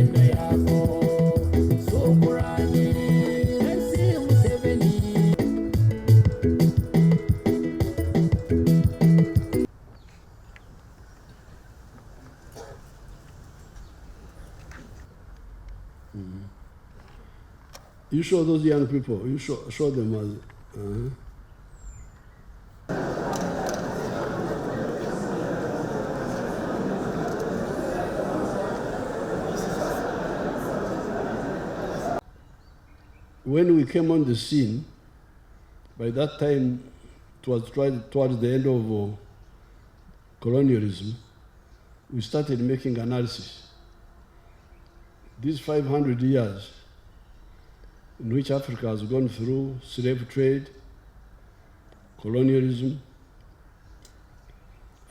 agenda yako Shukurani Rais Museveni. You show those young people, you show them as... When we came on the scene, by that time, it was towards the end of colonialism, we started making analysis. These 500 years in which Africa has gone through slave trade, colonialism,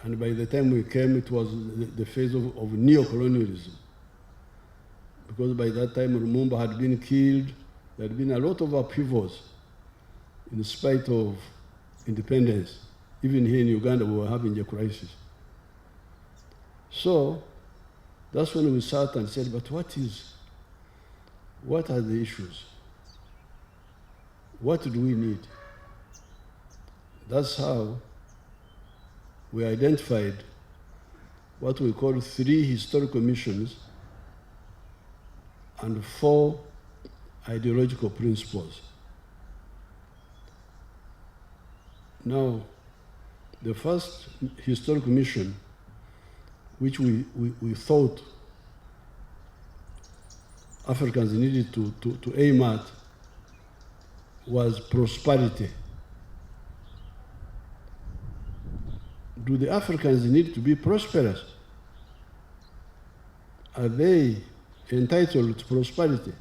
and by the time we came, it was the phase of neo-colonialism. Because by that time, Lumumba had been killed. There had been a lot of upheavals in spite of independence. Even here in Uganda, we were having a crisis. So that's when we sat and said, but what are the issues? What do we need? That's how we identified what we call 3 historical missions and 4 ideological principles. Now, the first historical mission, which we thought Africans needed to aim at, was prosperity. Do the Africans need to be prosperous? Are they entitled to prosperity?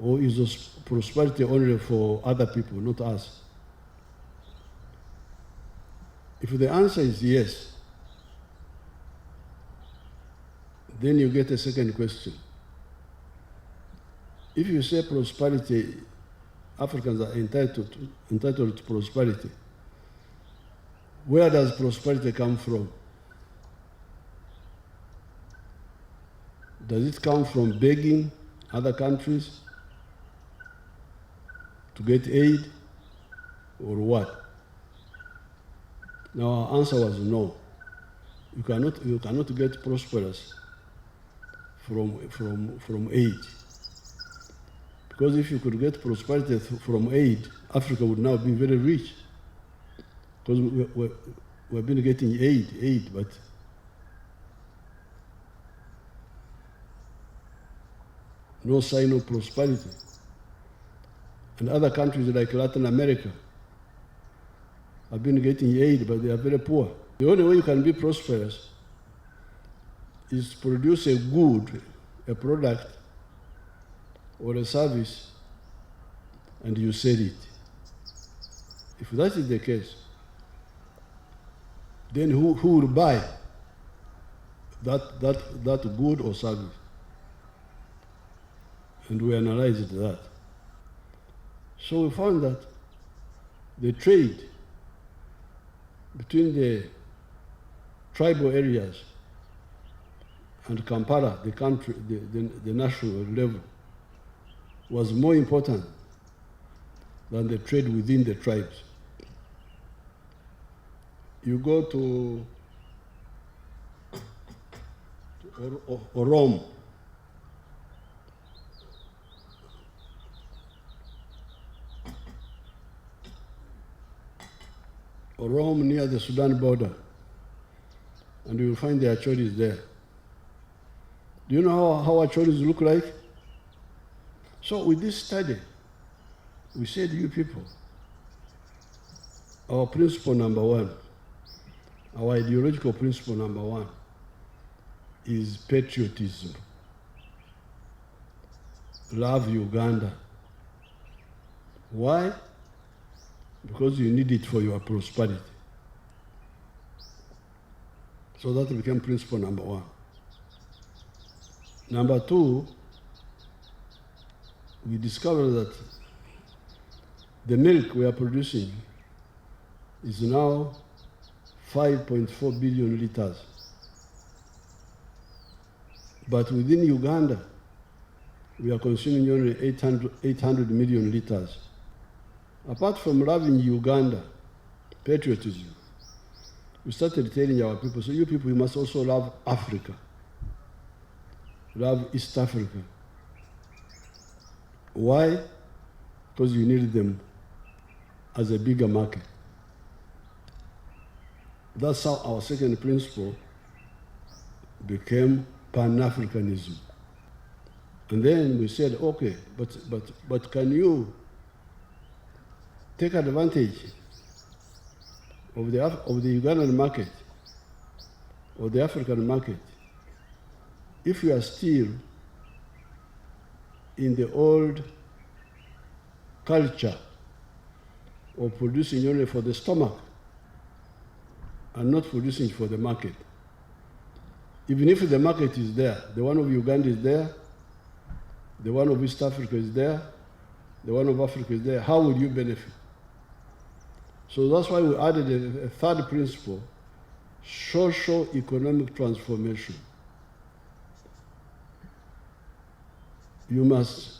Or is this prosperity only for other people, not us? If the answer is yes, then you get a second question. If you say prosperity, Africans are entitled to prosperity, where does prosperity come from? Does it come from begging other countries to get aid, or what? Now our answer was no. You cannot get prosperous from aid. Because if you could get prosperity from aid, Africa would now be very rich. Because we've been getting aid, but no sign of prosperity. And other countries like Latin America have been getting aid, but they are very poor. The only way you can be prosperous is to produce a good, a product, or a service, and you sell it. If that is the case, then who will buy that good or service? And we analyzed that. So we found that the trade between the tribal areas and Kampala, the country, the national level, was more important than the trade within the tribes. You go to Rome, near the Sudan border, and you will find the Achoris there. Do you know how Achoris look like? So with this study, we said, you people, our principle number 1, our ideological principle number 1 is patriotism. Love Uganda. Why? Because you need it for your prosperity. So that became principle number 1. Number 2, we discovered that the milk we are producing is now 5.4 billion liters. But within Uganda, we are consuming only 800 million liters. Apart from loving Uganda, patriotism, we started telling our people, so you people, you must also love Africa, love East Africa. Why? Because you need them as a bigger market. That's how our second principle became Pan-Africanism. And then we said, okay, but can you take advantage of the Ugandan market or the African market if you are still in the old culture of producing only for the stomach and not producing for the market? Even if the market is there, the one of Uganda is there, the one of East Africa is there, the one of Africa is there, how will you benefit? So that's why we added a third principle, socio-economic transformation. You must,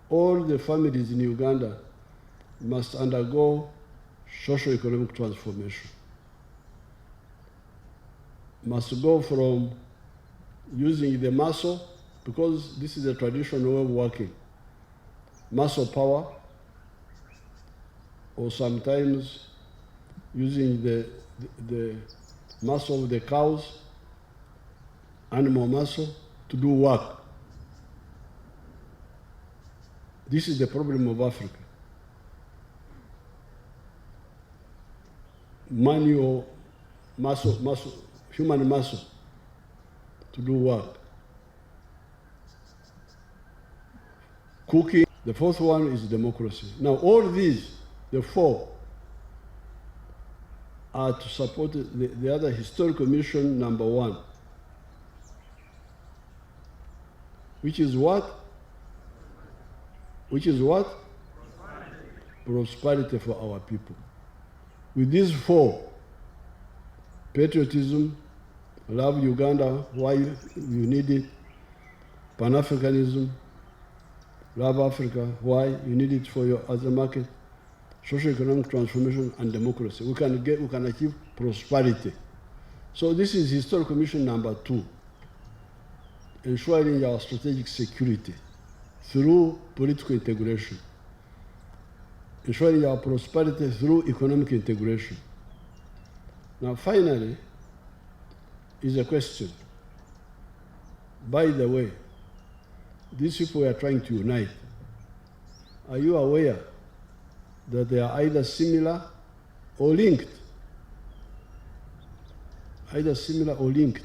all the families in Uganda must undergo socio-economic transformation. Must go from using the muscle, because this is a traditional way of working, muscle power, or sometimes using the muscle of the cows, animal muscle, to do work. This is the problem of Africa. Manual muscle, human muscle to do work. Cooking. The fourth one is democracy. Now all these, the four, are to support the other historical mission number one, which is what? Which is what? Prosperity for our people. With these four, patriotism, love Uganda, why you need it, Pan-Africanism, love Africa, why you need it for your other market, socio-economic transformation, and democracy. We can achieve prosperity. So this is historical mission number 2, ensuring our strategic security through political integration, ensuring our prosperity through economic integration. Now finally is a question. By the way, these people we are trying to unite, are you aware that they are either similar or linked? Either similar or linked.